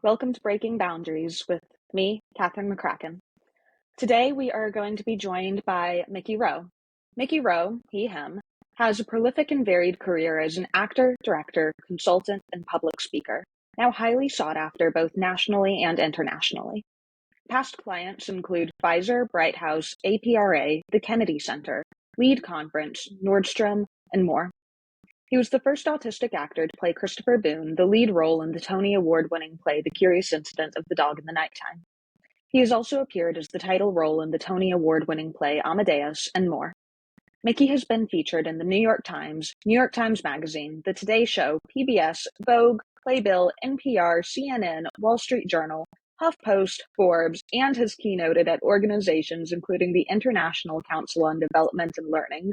Welcome to Breaking Boundaries with me, Catherine McCracken. Today we are going to be joined by Mickey Rowe. Mickey Rowe, he, him, has a prolific and varied career as an actor, director, consultant, and public speaker, now highly sought after both nationally and internationally. Past clients include Pfizer, Bright House, APRA, the Kennedy Center, Lead Conference, Nordstrom, and more. He was the first autistic actor to play Christopher Boone, the lead role in the Tony Award-winning play The Curious Incident of the Dog in the Nighttime. He has also appeared as the title role in the Tony Award-winning play Amadeus, and more. Mickey has been featured in the New York Times Magazine, The Today Show, PBS, Vogue, Playbill, NPR, CNN, Wall Street Journal, HuffPost, Forbes, and has keynoted at organizations including the International Council on Development and Learning,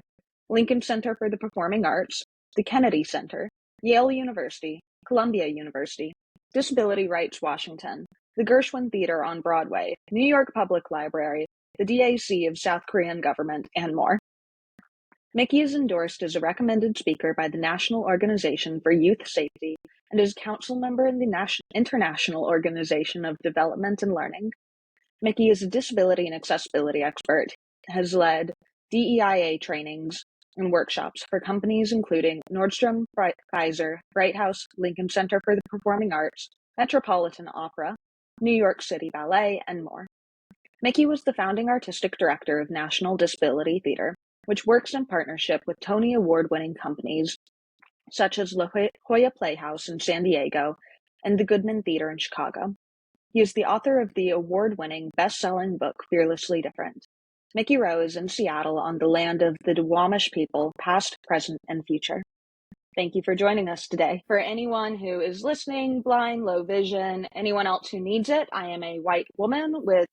Lincoln Center for the Performing Arts, the Kennedy Center, Yale University, Columbia University, Disability Rights Washington, the Gershwin Theater on Broadway, New York Public Library, the DAC of South Korean government, and more. Mickey is endorsed as a recommended speaker by the National Organization for Youth Safety and is council member in the International Organization of Development and Learning. Mickey is a disability and accessibility expert, has led DEIA trainings and workshops for companies including Nordstrom, Pfizer, Bright House, Lincoln Center for the Performing Arts, Metropolitan Opera, New York City Ballet, and more. Mickey was the founding artistic director of National Disability Theater, which works in partnership with Tony Award-winning companies such as La Jolla Playhouse in San Diego and the Goodman Theater in Chicago. He is the author of the award-winning best-selling book Fearlessly Different. Mickey Rowe is in Seattle on the land of the Duwamish people, past, present, and future. Thank you for joining us today. For anyone who is listening, blind, low vision, anyone else who needs it, I am a white woman with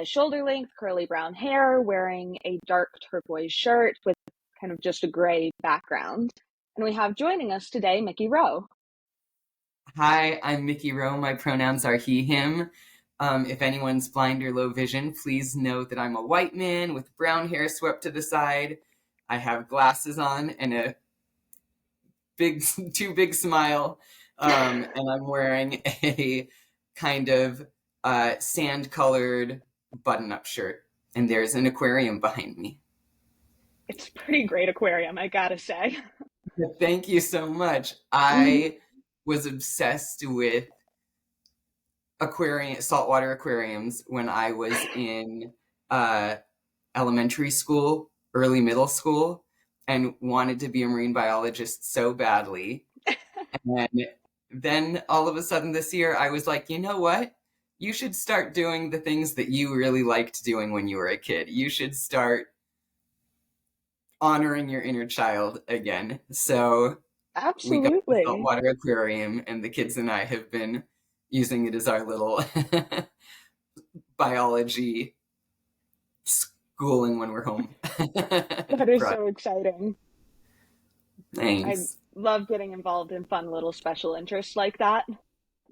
shoulder-length curly brown hair, wearing a dark turquoise shirt with kind of just a gray background. And we have joining us today, Mickey Rowe. Hi, I'm Mickey Rowe. My pronouns are he, him. If anyone's blind or low vision, please know that I'm a white man with brown hair swept to the side. I have glasses on and a too big smile. And I'm wearing a kind of sand-colored button-up shirt. And there's an aquarium behind me. It's a pretty great aquarium, I gotta say. Thank you so much. I was obsessed with saltwater aquariums when I was in elementary school, early middle school, and wanted to be a marine biologist so badly. And then all of a sudden this year, I was like, you know what? You should start doing the things that you really liked doing when you were a kid. You should start honoring your inner child again. So we got the Absolutely. saltwater aquarium, and the kids and I have been using it as our little biology schooling when we're home. That is so exciting. I Thanks. love getting involved in fun little special interests like that.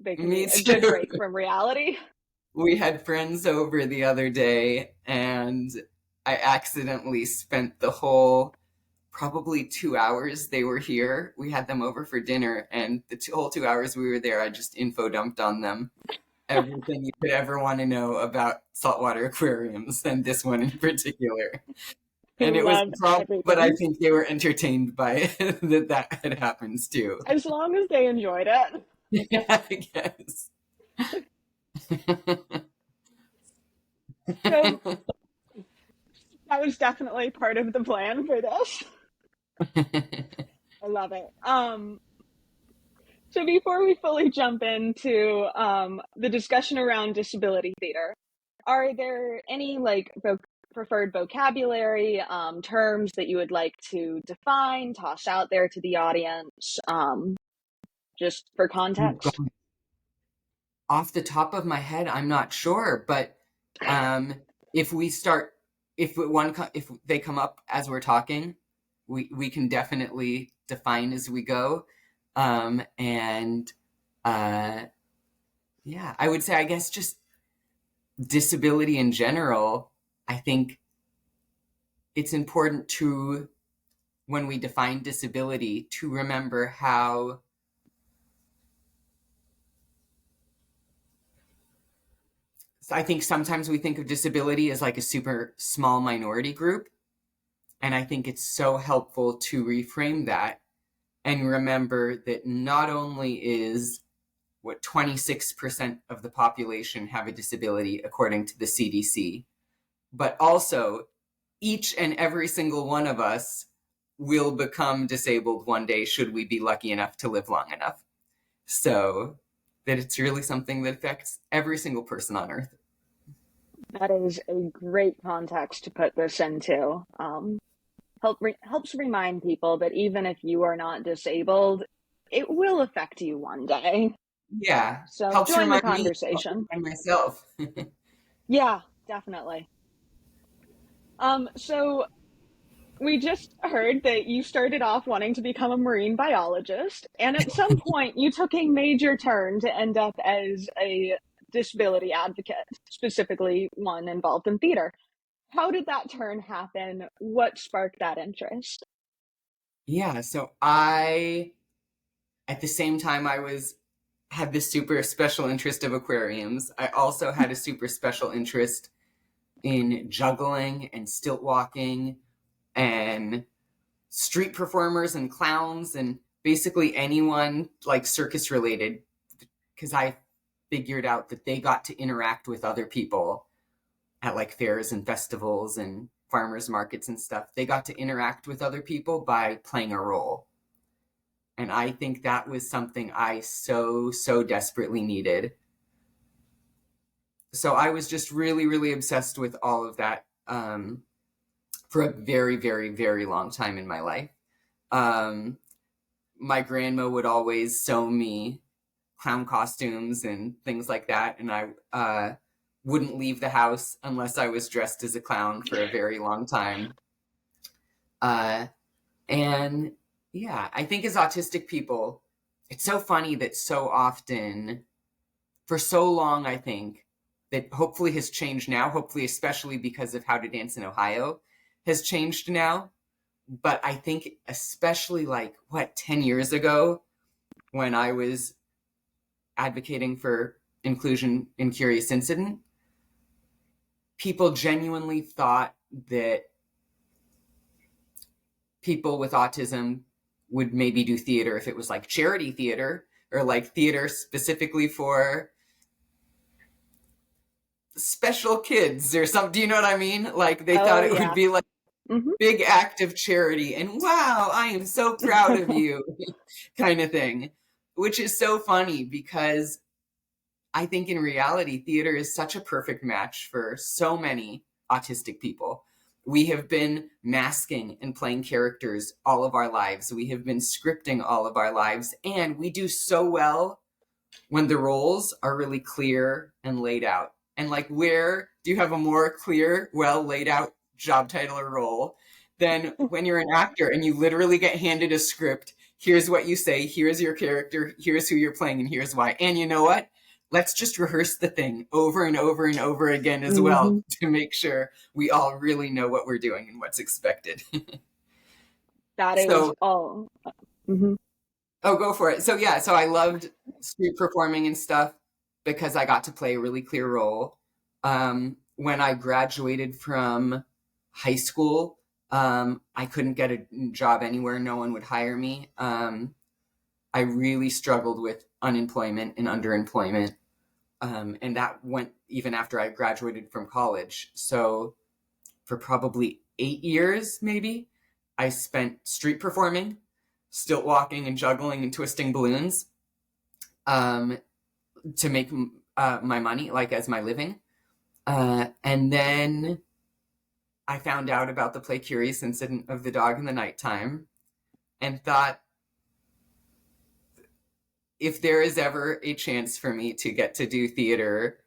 They can be Me a good too. break from reality. We had friends over the other day, and I accidentally spent the whole probably 2 hours they were here. We had them over for dinner, and the whole 2 hours we were there, I just info dumped on them everything you could ever want to know about saltwater aquariums, and this one in particular. We And it was a love problem, but I everything. think they were entertained by that had happens too. As long as they enjoyed it. Yeah, I guess. So that was definitely part of the plan for this. I love it. So before we fully jump into the discussion around disability theater, are there any preferred vocabulary, terms that you would like to define, toss out there to the audience, just for context? Off the top of my head, I'm not sure, but if we start, if they come up as we're talking, we can definitely define as we go. And yeah, I would say, I guess, just disability in general. I think it's important to, when we define disability, to remember how I think sometimes we think of disability as like a super small minority group. And I think it's so helpful to reframe that and remember that not only is what 26% of the population have a disability according to the CDC, but also each and every single one of us will become disabled one day should we be lucky enough to live long enough. So that it's really something that affects every single person on earth. That is a great context to put this into. Helps remind people that even if you are not disabled, it will affect you one day. Yeah, So helps join the remind me, helps conversation. remind myself. Yeah, definitely. So we just heard that you started off wanting to become a marine biologist, and at some point you took a major turn to end up as a disability advocate, specifically one involved in theater. How did that turn happen? What sparked that interest? Yeah, so at the same time I was had this super special interest of aquariums, I also had a super special interest in juggling and stilt walking and street performers and clowns and basically anyone like circus related, because I figured out that they got to interact with other people at like fairs and festivals and farmers markets and stuff. They got to interact with other people by playing a role. And I think that was something I so desperately needed. So I was just really obsessed with all of that for a very long time in my life. Um, my grandma would always sew me clown costumes and things like that, and I wouldn't leave the house unless I was dressed as a clown for a very long time. Uh, and yeah, I think as autistic people, it's so funny that so often, for so long, I think that hopefully has changed now, hopefully especially because of How to Dance in Ohio has changed now. But I think especially like, 10 years ago when I was advocating for inclusion in Curious Incident, people genuinely thought that people with autism would maybe do theater if it was like charity theater or like theater specifically for special kids or something. Do you know what I mean? Like they thought Oh, it would yeah. be like Hmm. big act of charity and wow, I am so proud of you kind of thing, which is so funny because I think in reality, theater is such a perfect match for so many autistic people. We have been masking and playing characters all of our lives. We have been scripting all of our lives, and we do so well when the roles are really clear and laid out. And like, where do you have a more clear, well laid out job title or role than when you're an actor and you literally get handed a script? Here's what you say, here's your character, here's who you're playing, and here's why. And you know what? Let's just rehearse the thing over and over and over again as well Hmm. to make sure we all really know what we're doing and what's expected. That is So, all. Hmm. oh, go for it. So yeah, so I loved street performing and stuff because I got to play a really clear role. When I graduated from high school, I couldn't get a job anywhere. No one would hire me. I really struggled with unemployment and underemployment. And that went even after I graduated from college. So for probably 8 years, maybe, I spent street performing, stilt walking and juggling and twisting balloons um, to make my money, like as my living. And then I found out about the Play Curious Incident of the Dog in the Nighttime and thought, if there is ever a chance for me to get to do theater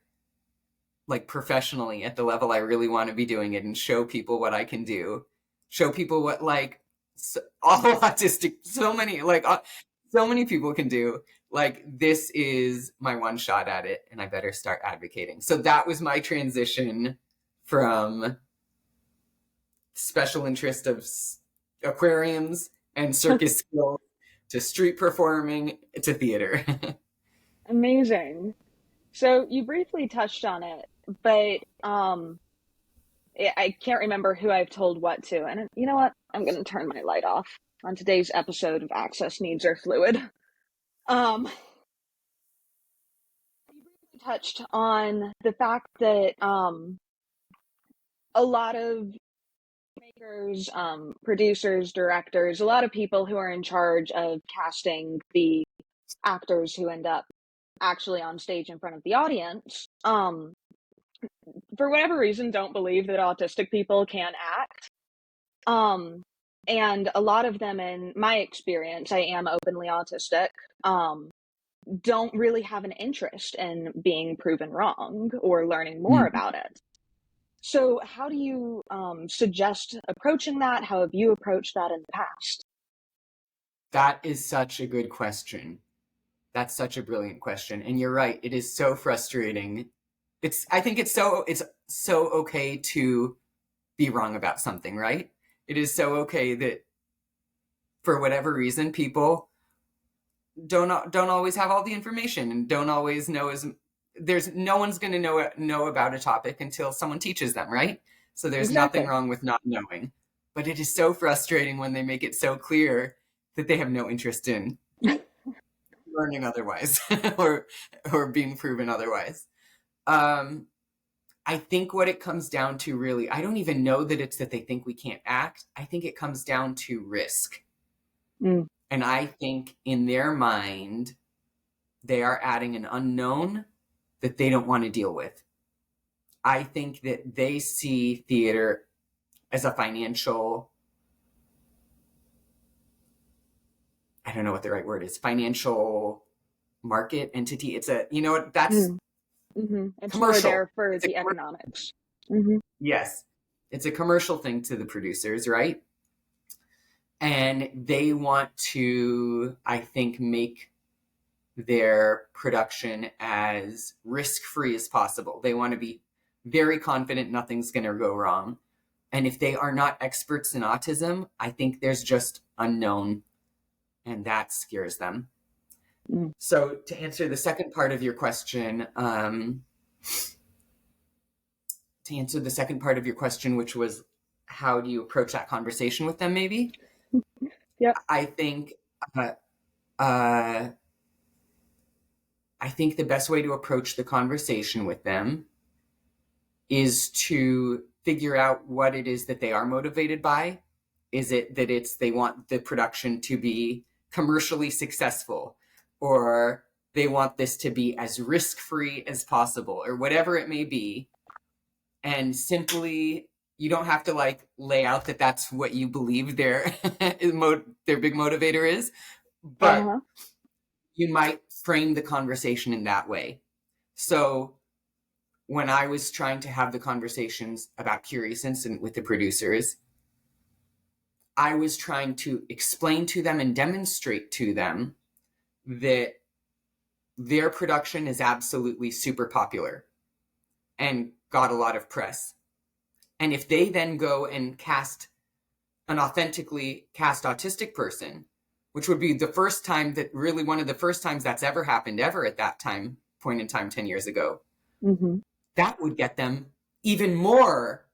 like professionally at the level I really want to be doing it and show people what I can do, show people what like all autistic, so many people can do. Like this is my one shot at it, and I better start advocating. So that was my transition from special interest of aquariums and circus skills to street performing to theater. Amazing. So you briefly touched on it but I can't remember who I've told what to. And you know what? I'm going to turn my light off on today's episode of Access Needs Are Fluid. You briefly touched on the fact that a lot of makers, producers, directors, a lot of people who are in charge of casting the actors who end up actually on stage in front of the audience, for whatever reason, don't believe that autistic people can act. And a lot of them, in my experience, I am openly autistic, don't really have an interest in being proven wrong or learning more Mm. about it. So how do you suggest approaching that? How have you approached that in the past? That is such a good question. That's such a brilliant question. And you're right, it is so frustrating. I think it's so okay to be wrong about something, right? It is so okay that for whatever reason people don't always have all the information and don't always know as there's no one's going to know about a topic until someone teaches them, right? So there's nothing Exactly. wrong with not knowing. But it is so frustrating when they make it so clear that they have no interest in learning otherwise or being proven otherwise. Um, I think what it comes down to really, I don't even know that it's that they think we can't act. I think it comes down to risk. Mm. And I think in their mind, they are adding an unknown that they don't want to deal with. I think that they see theater as a financial, I don't know what the right word is, financial market entity. It's a, you know what, that's Mm. Mm-hmm. It's more commercial. there for It's a the commercial. economics. Mm-hmm. Yes. It's a commercial thing to the producers, right? And they want to, I think, make their production as risk-free as possible. They want to be very confident nothing's going to go wrong. And if they are not experts in autism, I think there's just unknown, and that scares them. Mm. So to answer the second part of your question, which was how do you approach that conversation with them, maybe? Yep. I think uh, uh, I think the best way to approach the conversation with them is to figure out what it is that they are motivated by. Is it that they want the production to be commercially successful, or they want this to be as risk-free as possible, or whatever it may be? And simply, you don't have to like lay out that that's what you believe their their big motivator is, but Uh-huh. you might frame the conversation in that way. So when I was trying to have the conversations about Curious Incident with the producers, I was trying to explain to them and demonstrate to them that their production is absolutely super popular and got a lot of press. And if they then go and cast an authentically cast autistic person, which would be the first time that really one of the first times that's ever happened ever at that time, point in time 10 years ago, Mm-hmm. that would get them even more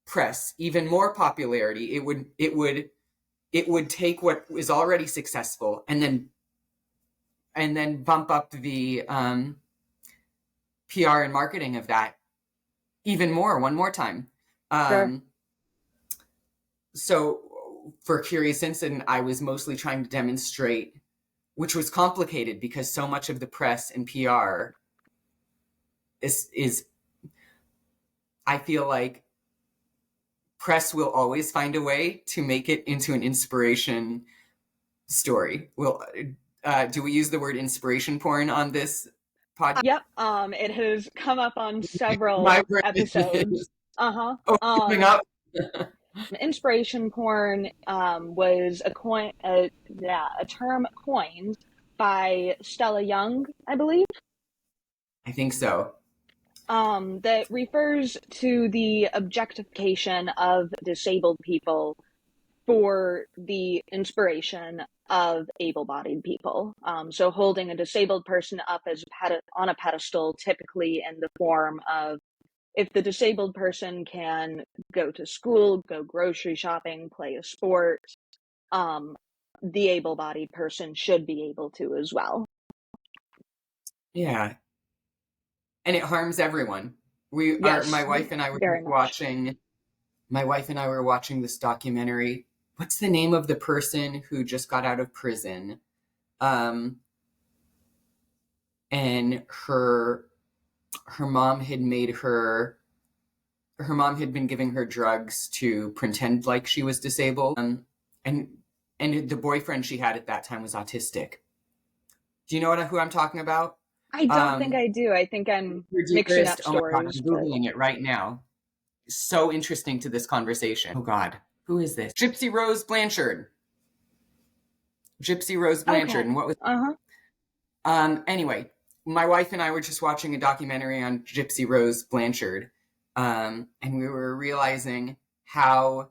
press, even more popularity. It would take what is already successful and then bump up the PR and marketing of that even more one more time. Sure. So for Curious Incident, I was mostly trying to demonstrate, which was complicated because so much of the press and PR is I feel like press will always find a way to make it into an inspiration story. Do we use the word inspiration porn on this podcast? Yep. It has come up on My several brain episodes. is Uh-huh. coming up. Inspiration porn was a term coined by Stella Young, I believe. I think so. That refers to the objectification of disabled people for the inspiration of able-bodied people. So holding a disabled person up as on a pedestal, typically in the form of if the disabled person can go to school, go grocery shopping, play a sport, the able-bodied person should be able to as well. Yeah. And it harms everyone. My Yes, wife and I were very much. watching this documentary. What's the name of the person who just got out of prison? And her mom had been giving her drugs to pretend like she was disabled. And the boyfriend she had at that time was autistic. Do you know who I'm talking about? I don't think I do. I think I'm mixing up Oh my God, I'm stories, but Googling it right now. So interesting to this conversation. Oh God, who is this? Gypsy Rose Blanchard. okay. And what was anyway, my wife and I were just watching a documentary on Gypsy Rose Blanchard, and we were realizing how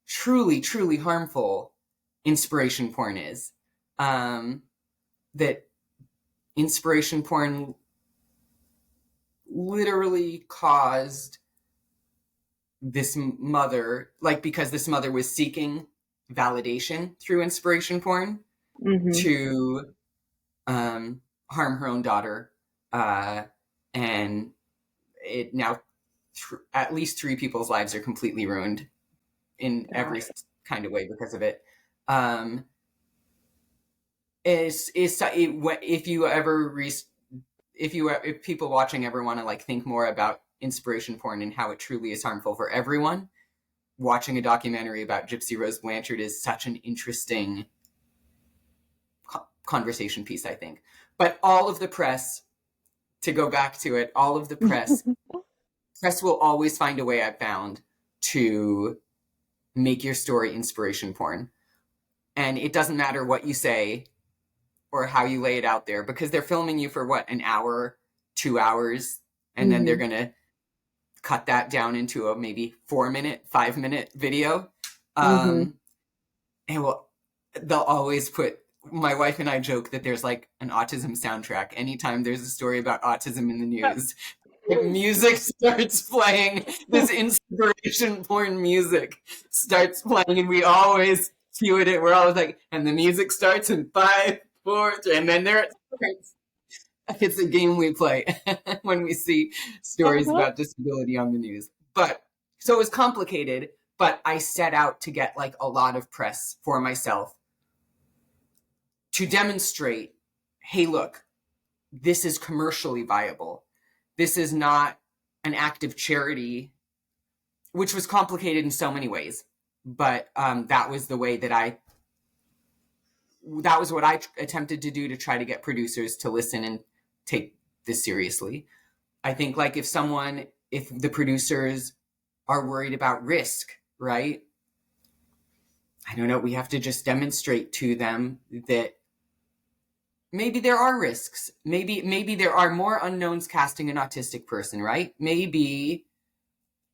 truly, truly harmful inspiration porn is. That inspiration porn literally caused this mother, because this mother was seeking validation through inspiration porn, to harm her own daughter, and it now at least 3 people's lives are completely ruined in every kind of way because of it. If people watching ever want to think more about inspiration porn and how it truly is harmful for everyone, watching a documentary about Gypsy Rose Blanchard is such an interesting conversation piece, I think. But all of the press, to go back to it, all of the press will always find a way, I've found, to make your story inspiration porn. And it doesn't matter what you say or how you lay it out there, because they're filming you for what, an hour, 2 hours, and then they're going to cut that down into a maybe 4-minute, 5-minute video. And they'll always put, my wife and I joke that there's an autism soundtrack. Anytime there's a story about autism in the news, music starts playing, this inspiration porn music starts playing, and we always cue it. We're always like, and the music starts in 5, 4, 3, and then there it's a game we play when we see stories about disability on the news. But so it was complicated, but I set out to get a lot of press for myself to demonstrate, hey, look, this is commercially viable. This is not an act of charity, which was complicated in so many ways. But that was the way that was what I attempted to do to try to get producers to listen and take this seriously. I think if the producers are worried about risk, right? I don't know, we have to just demonstrate to them that maybe there are risks. Maybe there are more unknowns casting an autistic person, right? Maybe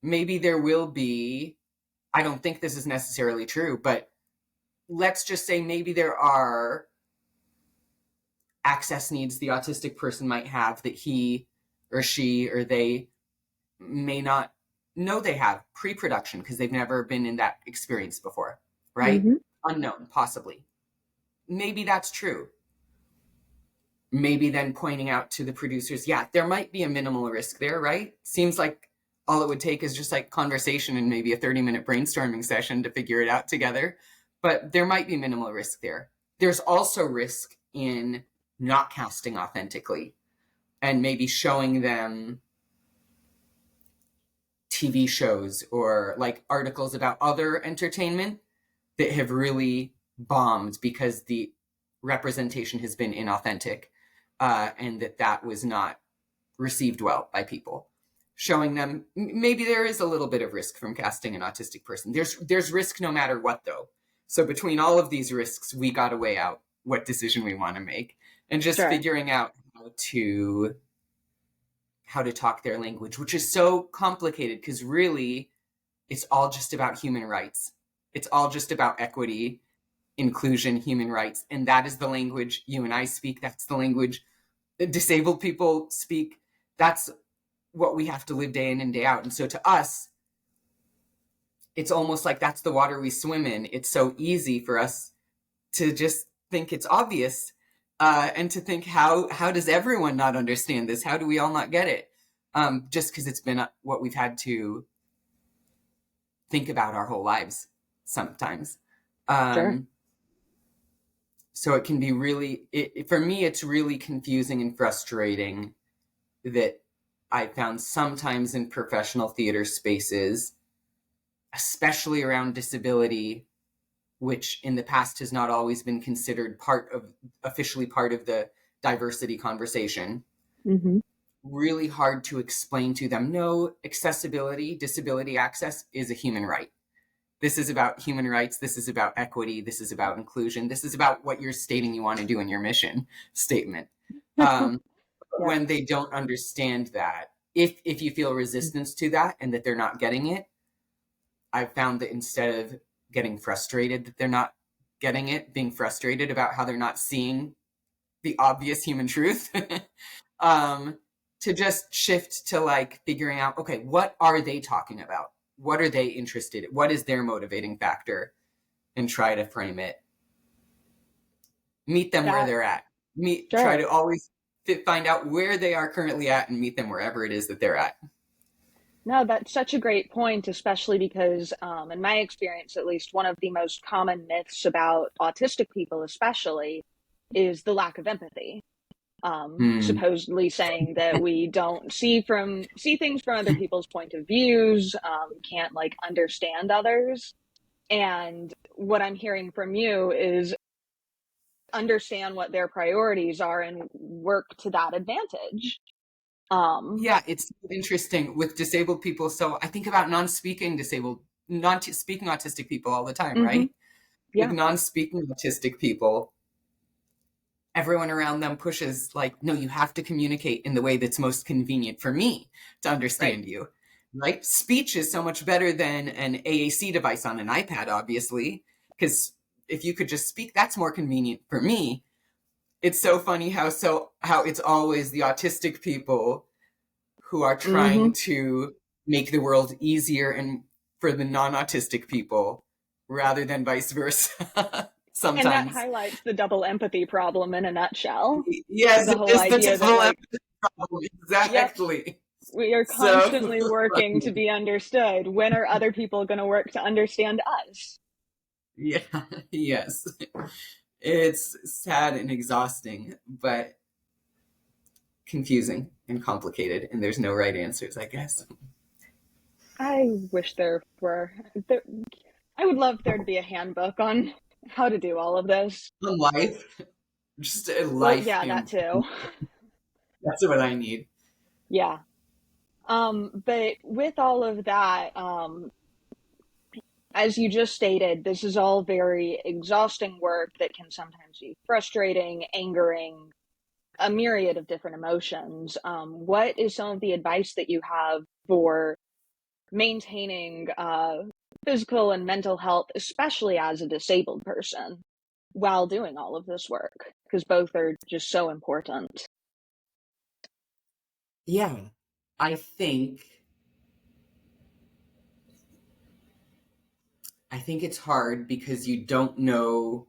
there will be, I don't think this is necessarily true, but let's just say maybe there are access needs the autistic person might have that he or she or they may not know they have pre-production because they've never been in that experience before, right? Unknown, possibly. Maybe that's true. Maybe then pointing out to the producers, yeah, there might be a minimal risk there, right? Seems like all it would take is just conversation and maybe a 30-minute brainstorming session to figure it out together. But there might be minimal risk there. There's also risk in not casting authentically and maybe showing them TV shows or articles about other entertainment that have really bombed because the representation has been inauthentic, and that was not received well by people. Showing them maybe there is a little bit of risk from casting an autistic person. There's risk no matter what, though. So between all of these risks, we got to weigh out what decision we want to make, and just figuring out how to talk their language, which is so complicated because really it's all just about human rights. It's all just about equity, inclusion, human rights. And that is the language you and I speak. That's the language that disabled people speak. That's what we have to live day in and day out. And so to us, it's almost like that's the water we swim in. It's so easy for us to just think it's obvious, and to think, how does everyone not understand this? How do we all not get it? Just because it's been what we've had to think about our whole lives sometimes. Sure. So it can be really, for me, it's really confusing and frustrating that I found sometimes in professional theater spaces, especially around disability, which in the past has not always been considered officially part of the diversity conversation, Mm-hmm. really hard to explain to them, no, accessibility, disability access is a human right. This is about human rights. This is about equity. This is about inclusion. This is about what you're stating you want to do in your mission statement. Yeah. When they don't understand that, if you feel resistance to that and that they're not getting it, I've found that instead of getting frustrated that they're not getting it, being frustrated about how they're not seeing the obvious human truth, to just shift to like figuring out, okay, what are they talking about? What are they interested in? What is their motivating factor? And try to frame it. Meet them where That, they're at. Try sure. to always find out where they are currently at and meet them wherever it is that they're at. No, that's such a great point, especially because, in my experience, at least, one of the most common myths about autistic people, especially, is the lack of empathy. Hmm. Supposedly saying that we don't see things from other people's point of views, can't like understand others. And what I'm hearing from you is understand what their priorities are and work to that advantage. Um, Yeah, it's interesting with disabled people. So I think about non-speaking autistic people all the time, mhm, right? With yeah, non-speaking autistic people, everyone around them pushes like, no, you have to communicate in the way that's most convenient for me to right. understand you, right? Speech is so much better than an AAC device on an iPad, obviously, because if you could just speak, that's more convenient for me. It's so funny how it's always the autistic people who are trying Hmm. to make the world easier and for the non-autistic people rather than vice versa. And that Sometimes. highlights the double empathy problem in a nutshell. Yes, The it whole is the idea that, double like, empathy problem. yep, Exactly. we are So constantly working to funny. be understood. When are other people going to work to understand us? Yeah, yes. It's sad and exhausting, but confusing and complicated, and there's no right answers, I guess. I wish there were. There, I would love there to be a handbook on how to do all of this. On life, just a Well, life yeah, that and too. that's what I need. Yeah. But with all of that, as you just stated, this is all very exhausting work that can sometimes be frustrating, angering, a myriad of different emotions. What is some of the advice that you have for maintaining physical and mental health, especially as a disabled person, while doing all of this work? Because both are just so important. Yeah. I think I think it's hard because you don't know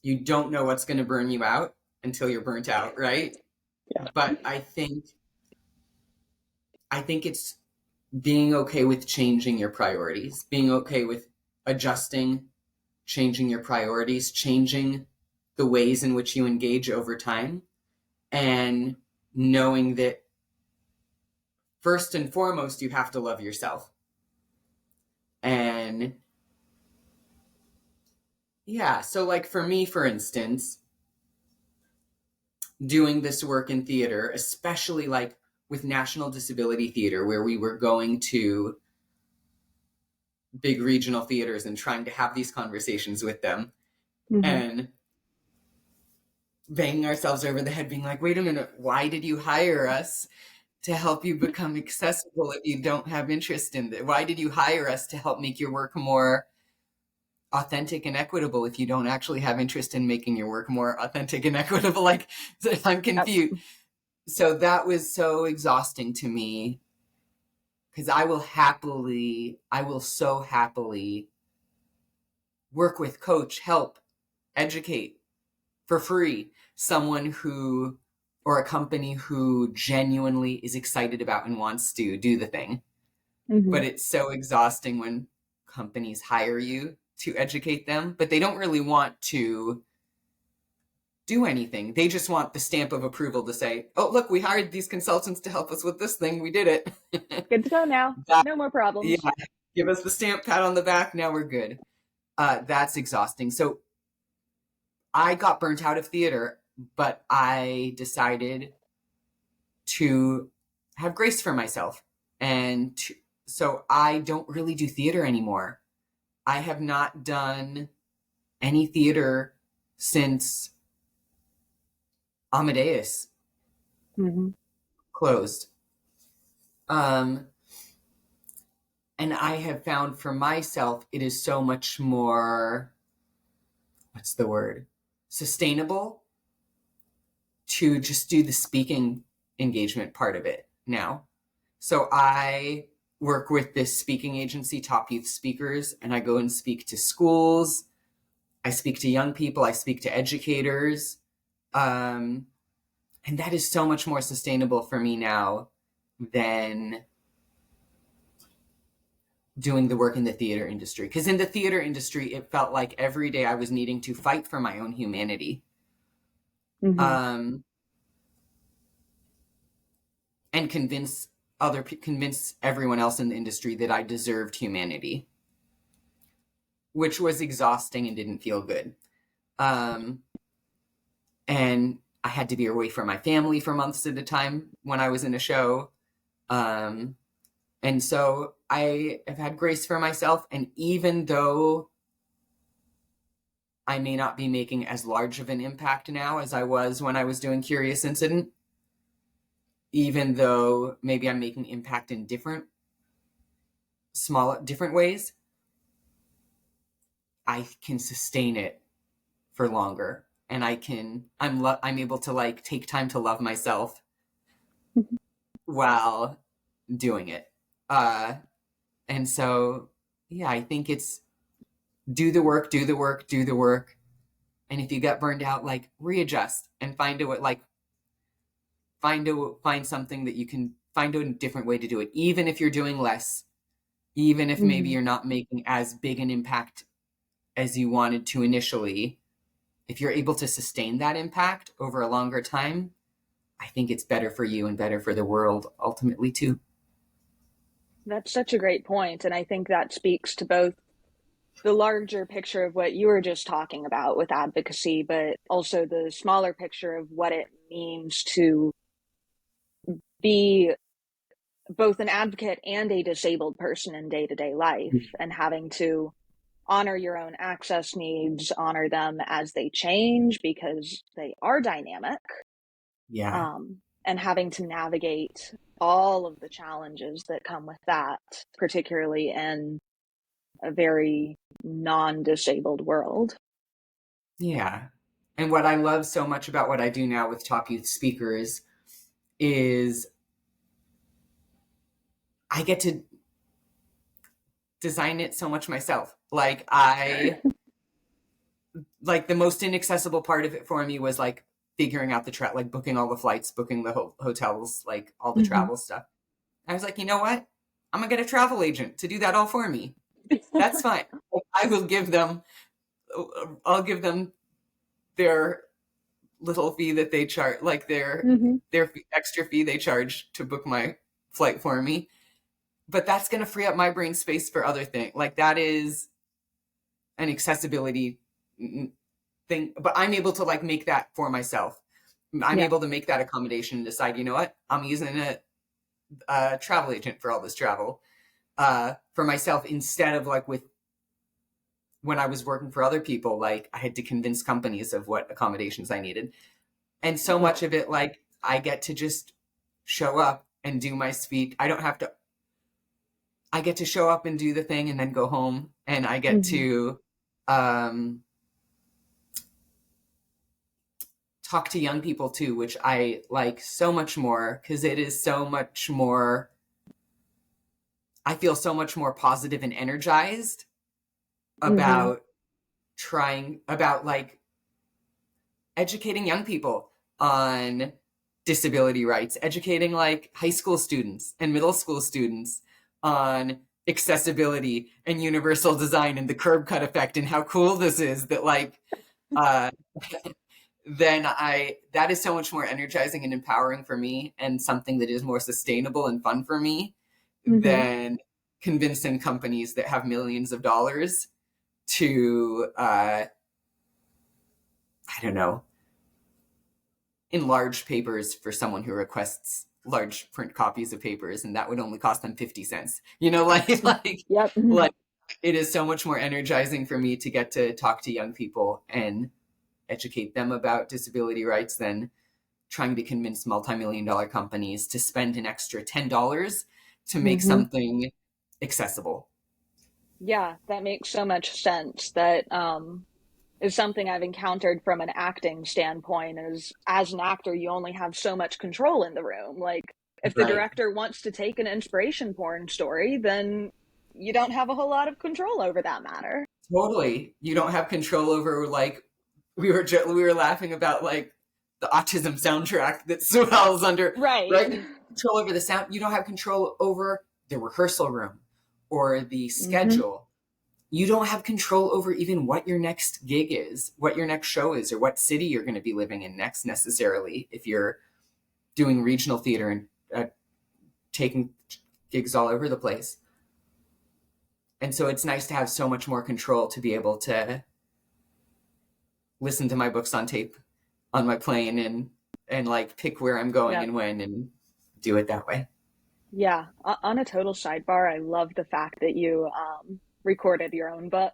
what's going to burn you out until you're burnt out, right? Yeah. But I think it's being okay with changing your priorities, being okay with adjusting, changing your priorities, changing the ways in which you engage over time, and knowing that first and foremost, you have to love yourself. And yeah, so like for me, for instance, doing this work in theater, especially like with National Disability Theater, where we were going to big regional theaters and trying to have these conversations with them Mm-hmm. and banging ourselves over the head, being like, wait a minute, why did you hire us to help you become accessible if you don't have interest in it? Why did you hire us to help make your work more authentic and equitable if you don't actually have interest in making your work more authentic and equitable? Like, I'm Yep. confused. So that was so exhausting to me because I will so happily work with, coach, help, educate for free someone who, or a company who genuinely is excited about and wants to do the thing. Mm-hmm. But it's so exhausting when companies hire you to educate them, but they don't really want to do anything. They just want the stamp of approval to say, oh, look, we hired these consultants to help us with this thing. We did it. Good to go now. That, No more yeah, problems. give us the stamp, pat on the back. Now we're good. That's exhausting. So I got burnt out of theater, but I decided to have grace for myself. So I don't really do theater anymore. I have not done any theater since Amadeus Mm-hmm. closed. Um, and I have found for myself, it is so much more, what's the word? Sustainable to just do the speaking engagement part of it now. So I work with this speaking agency, Top Youth Speakers, and I go and speak to schools. I speak to young people. I speak to educators. And that is so much more sustainable for me now than doing the work in the theater industry. Because in the theater industry, it felt like every day I was needing to fight for my own humanity. Mm-hmm. And convince everyone else in the industry that I deserved humanity, which was exhausting and didn't feel good. And I had to be away from my family for months at a time when I was in a show. And so I have had grace for myself. And even though I may not be making as large of an impact now as I was when I was doing Curious Incident, even though maybe I'm making impact in different ways, I can sustain it for longer. And I'm able to like take time to love myself while doing it. And so, yeah, I think it's do the work, do the work, do the work. And if you get burned out, like readjust and find something that you can find a different way to do it. Even if you're doing less, even if maybe Mm-hmm. you're not making as big an impact as you wanted to initially, if you're able to sustain that impact over a longer time, I think it's better for you and better for the world ultimately too. That's such a great point. And I think that speaks to both the larger picture of what you were just talking about with advocacy, but also the smaller picture of what it means to be both an advocate and a disabled person in day-to-day life, and having to honor your own access needs, honor them as they change because they are dynamic, Yeah. and having to navigate all of the challenges that come with that, particularly in a very non-disabled world. Yeah. And what I love so much about what I do now with Top Youth Speakers is I get to design it so much myself. Like the most inaccessible part of it for me was like figuring out like booking all the flights, booking the hotels, like all the Mm-hmm. travel stuff. I was like, you know what? I'm gonna get a travel agent to do that all for me. That's fine. I will give them, I'll give them their little fee that they charge, like Mm-hmm. their extra fee they charge to book my flight for me. But that's going to free up my brain space for other things. Like that is an accessibility thing, but I'm able to like make that for myself. I'm Yeah. able to make that accommodation and decide, you know what, I'm using a travel agent for all this travel for myself instead of like with when I was working for other people, like I had to convince companies of what accommodations I needed. And so much of it, like I get to just show up and do my speak. I get to show up and do the thing and then go home. And I get Mm-hmm. to talk to young people too, which I like so much more because it is so much more, I feel so much more positive and energized Mm-hmm. about about like educating young people on disability rights, educating like high school students and middle school students on accessibility and universal design and the curb cut effect and how cool this is that like uh then I that is so much more energizing and empowering for me and something that is more sustainable and fun for me Mm-hmm. than convincing companies that have millions of dollars to I don't know, enlarge papers for someone who requests large print copies of papers, and that would only cost them 50 cents. You know, Yep. like it is so much more energizing for me to get to talk to young people and educate them about disability rights than trying to convince multi-million dollar companies to spend an extra $10 to make Mm-hmm. something accessible. Yeah, that makes so much sense. That is something I've encountered from an acting standpoint. Is as an actor, you only have so much control in the room. Like, if the Right. director wants to take an inspiration porn story, then you don't have a whole lot of control over that matter. Totally. You don't have control over like we were laughing about like the autism soundtrack that swells under, Right. right? Control over the sound. You don't have control over the rehearsal room or the Mm-hmm. schedule. You don't have control over even what your next gig is, what your next show is, or what city you're going to be living in next necessarily if you're doing regional theater and taking gigs all over the place. And so it's nice to have so much more control to be able to listen to my books on tape on my plane and like pick where I'm going Yep. and when and do it that way. Yeah. On a total sidebar, I love the fact that you recorded your own book.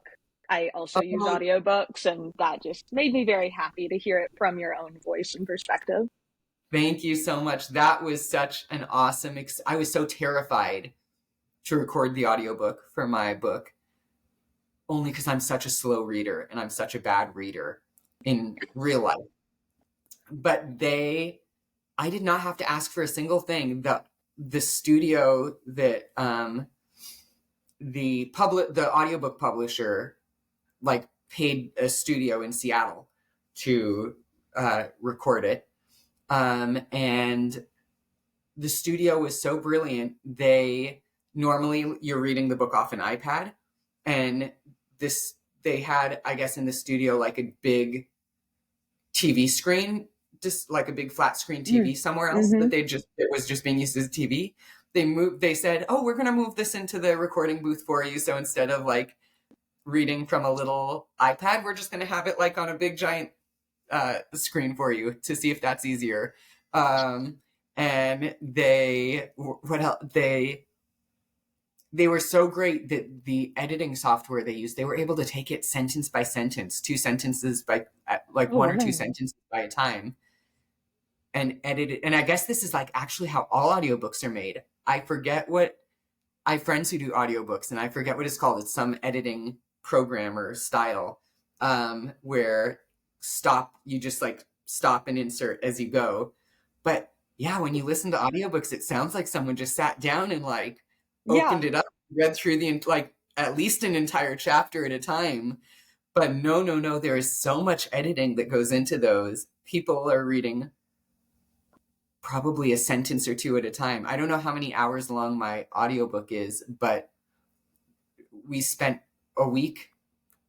I also use Oh, audiobooks, and that just made me very happy to hear it from your own voice and perspective. thank you so much. That was such an awesome I was so terrified to record the audiobook for my book only because I'm such a slow reader and I'm such a bad reader in real life. But I did not have to ask for a single thing. The studio that the audiobook publisher like paid a studio in Seattle to record it. And the studio was so brilliant. Normally you're reading the book off an iPad, and this they had, I guess, in the studio like a big TV screen, just like a big flat screen TV somewhere else Mm-hmm. that it was just being used as a TV. They said, "Oh, we're going to move this into the recording booth for you. So instead of like reading from a little iPad, we're just going to have it like on a big giant screen for you to see if that's easier." Um, and what else? They were so great that the editing software they used, they were able to take it sentence by sentence, two sentences by like Oh, one or two wow. sentences by a time, and edit it. And I guess this is like actually how all audiobooks are made. I forget what I have friends who do audiobooks and I forget what it's called. It's some editing program or style where you just like stop and insert as you go. But yeah, when you listen to audiobooks, it sounds like someone just sat down and like opened Yeah. it up, read through like at least an entire chapter at a time. But no, no, no, there is so much editing that goes into those. People are reading probably a sentence or two at a time. I don't know how many hours long my audiobook is, but we spent a week,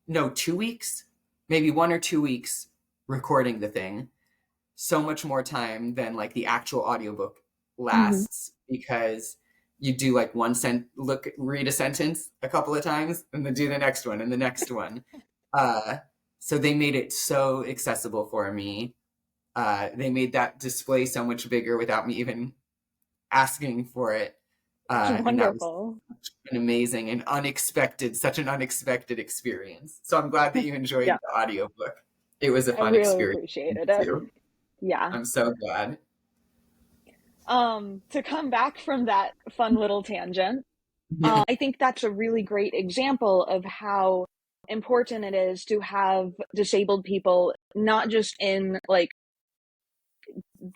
no, 2 weeks, maybe 1 or 2 weeks recording the thing. So much more time than like the actual audiobook Mm-hmm. lasts because you do like read a sentence a couple of times and then do the next one and the next one. Uh, so they made it so accessible for me. They made that display so much bigger without me even asking for it. That's And that was wonderful. an amazing and such an unexpected experience. So I'm glad that you enjoyed Yeah, the audiobook. It was a I fun really experience appreciated it. too. Yeah. I'm so glad. To come back from that fun little tangent, Yeah. I think that's a really great example of how important it is to have disabled people, not just in like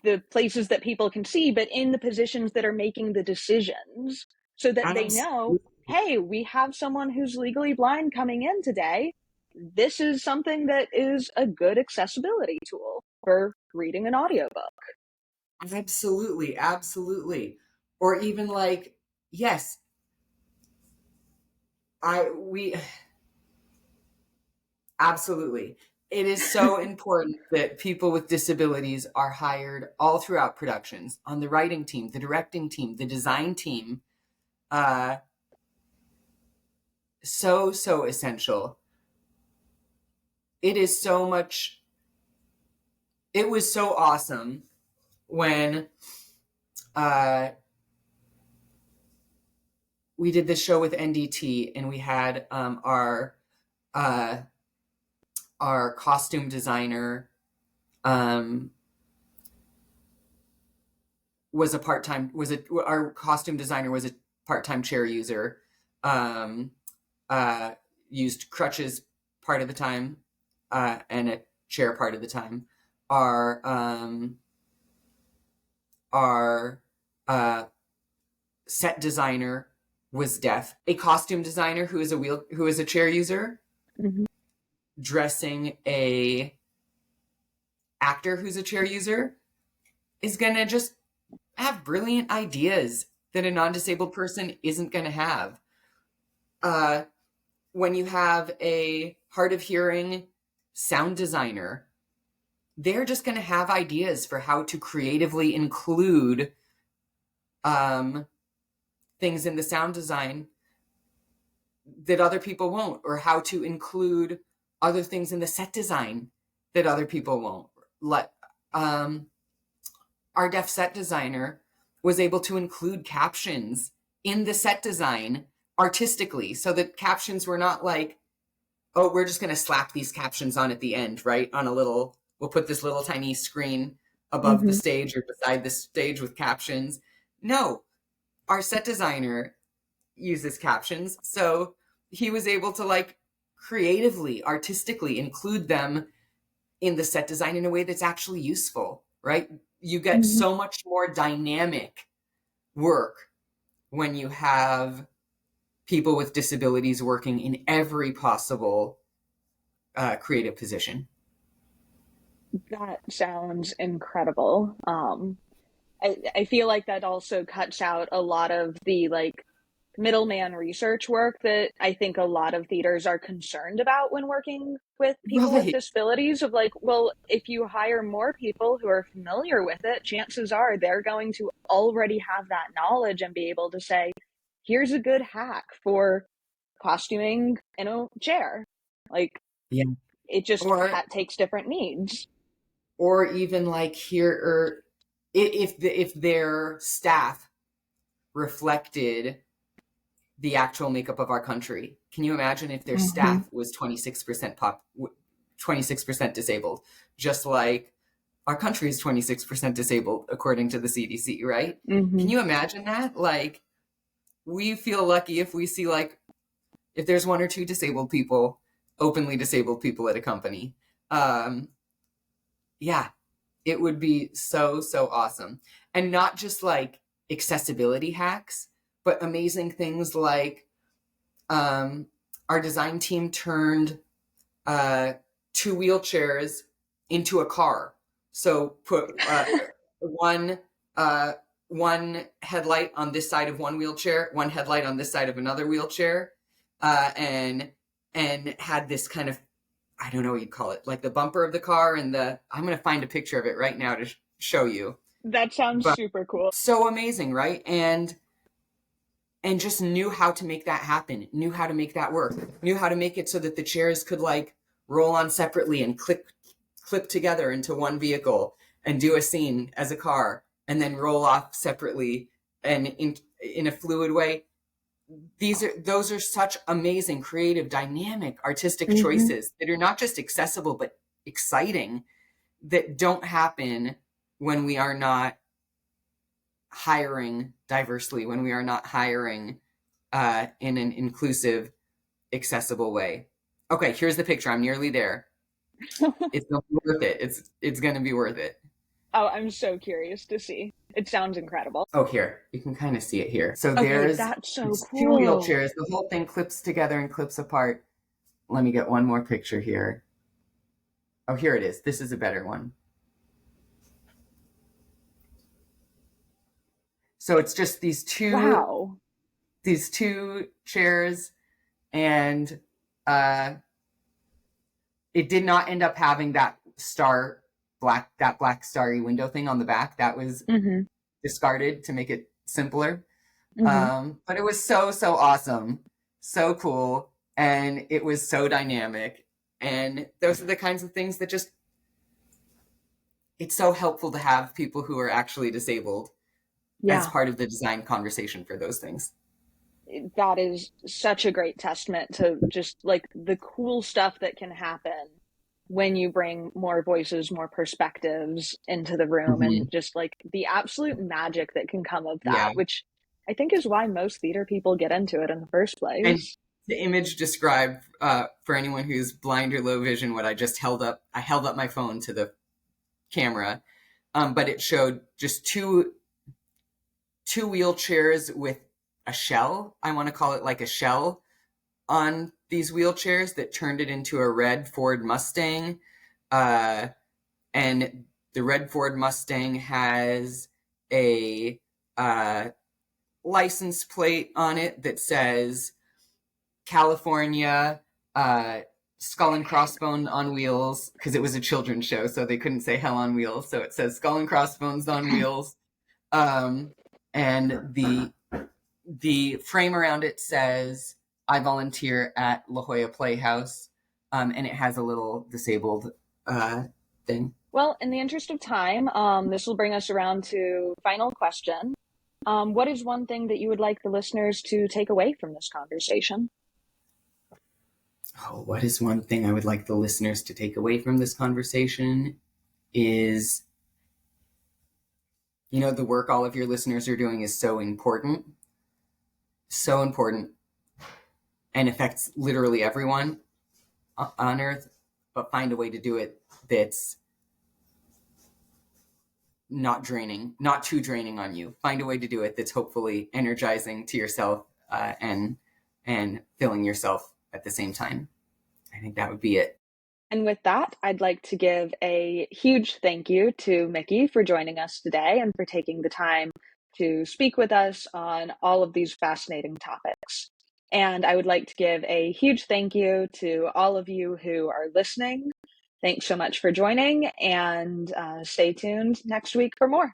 the places that people can see, but in the positions that are making the decisions, so that they know, Absolutely. hey, we have someone who's legally blind coming in today. This is something that is a good accessibility tool for reading an audiobook. Absolutely. Absolutely. Or even like, yes, we absolutely. It is so important that people with disabilities are hired all throughout productions, on the writing team, the directing team, the design team. Uh, so essential. It is so much. It was so awesome when uh, we did this show with NDT, and we had uh, our costume designer um, was a part-time was a our costume designer was a part-time chair user, um, uh, used crutches part of the time, and a chair part of the time. Our uh, set designer was deaf. A costume designer who is a chair user, Mm-hmm. dressing a actor who's a chair user, is gonna just have brilliant ideas that a non-disabled person isn't gonna have. Uh, when you have a hard of hearing sound designer, they're just going to have ideas for how to creatively include things in the sound design that other people won't, or how to include other things in the set design that other people won't. Like our deaf set designer was able to include captions in the set design artistically, so that captions were not like, oh, we're just going to slap these captions on at the end, right? We'll put this little tiny screen above the Mm-hmm. stage or beside the stage with captions. No, our set designer uses captions. So he was able to like creatively, artistically include them in the set design in a way that's actually useful, right? You get Mm-hmm. so much more dynamic work when you have people with disabilities working in every possible creative position. That sounds incredible. I feel like that also cuts out a lot of the like middleman research work that I think a lot of theaters are concerned about when working with people with Right. disabilities, of like, well, if you hire more people who are familiar with it, chances are they're going to already have that knowledge and be able to say, here's a good hack for costuming in a chair. Like, Yeah. it just Or takes different needs. even like here, or if their staff reflected the actual makeup of our country. Can you imagine if their Mm-hmm. staff was 26% disabled, just like our country is 26% disabled according to the CDC, right? Mm-hmm. Can you imagine that? Like, we feel lucky if we see like if there's one or two disabled people, openly disabled people at a company. Um, yeah, it would be so awesome. And not just like accessibility hacks, but amazing things like um, our design team turned uh, two wheelchairs into a car. So put one uh, one headlight on this side of one wheelchair, one headlight on this side of another wheelchair, and had this kind of, I don't know what you'd call it, like the bumper of the car and the, I'm going to find a picture of it right now to show you. That sounds But super cool. so amazing, right? And just knew how to make that happen, knew how to make that work, knew how to make it so that the chairs could like roll on separately and clip together into one vehicle and do a scene as a car and then roll off separately and in a fluid way. Those are such amazing, creative, dynamic, artistic Mm-hmm. choices that are not just accessible but exciting, that don't happen when we are not hiring diversely, when we are not hiring in an inclusive, accessible way. Okay, here's the picture. I'm nearly there. It's gonna be worth it. It's gonna be worth it. Oh, I'm so curious to see. It sounds incredible. Oh, here, you can kind of see it here. So Okay, there's that's so it's two cool. wheelchairs. The whole thing clips together and clips apart. Let me get one more picture here. Oh, here it is. This is a better one. So it's just Wow. these two chairs, and it did not end up having that black starry window thing on the back. That was Mm-hmm. discarded to make it simpler. Mm-hmm. But it was so awesome, so cool, and it was so dynamic. And those are the kinds of things that just, it's so helpful to have people who are actually disabled as Yeah, part of the design conversation for those things. that is such a great testament to just like the cool stuff that can happen when you bring more voices, more perspectives into the room, and Mm-hmm. just like the absolute magic that can come of that, Yeah. which I think is why most theater people get into it in the first And place. the image described, for anyone who's blind or low vision, what I just held up, I held up my phone to the camera, but it showed just two wheelchairs with a shell. I want to call it like a shell on these wheelchairs that turned it into a red Ford Mustang. And the red Ford Mustang has a license plate on it that says California, Skull and Crossbones on Wheels, because it was a children's show, so they couldn't say Hell on Wheels. So it says Skull and Crossbones on Wheels. And the frame around it says, I volunteer at La Jolla Playhouse. And it has a little disabled thing. Well, in the interest of time, this will bring us around to final question. What is one thing that you would like the listeners to take away from this conversation? Oh, what is one thing I would like the listeners to take away from this conversation is, the work all of your listeners are doing is so important, and affects literally everyone on Earth, but find a way to do it that's not too draining on you. Find a way to do it that's hopefully energizing to yourself, and filling yourself at the same time. I think that would be it. And with that, I'd like to give a huge thank you to Mickey for joining us today and for taking the time to speak with us on all of these fascinating topics. And I would like to give a huge thank you to all of you who are listening. Thanks so much for joining, and stay tuned next week for more.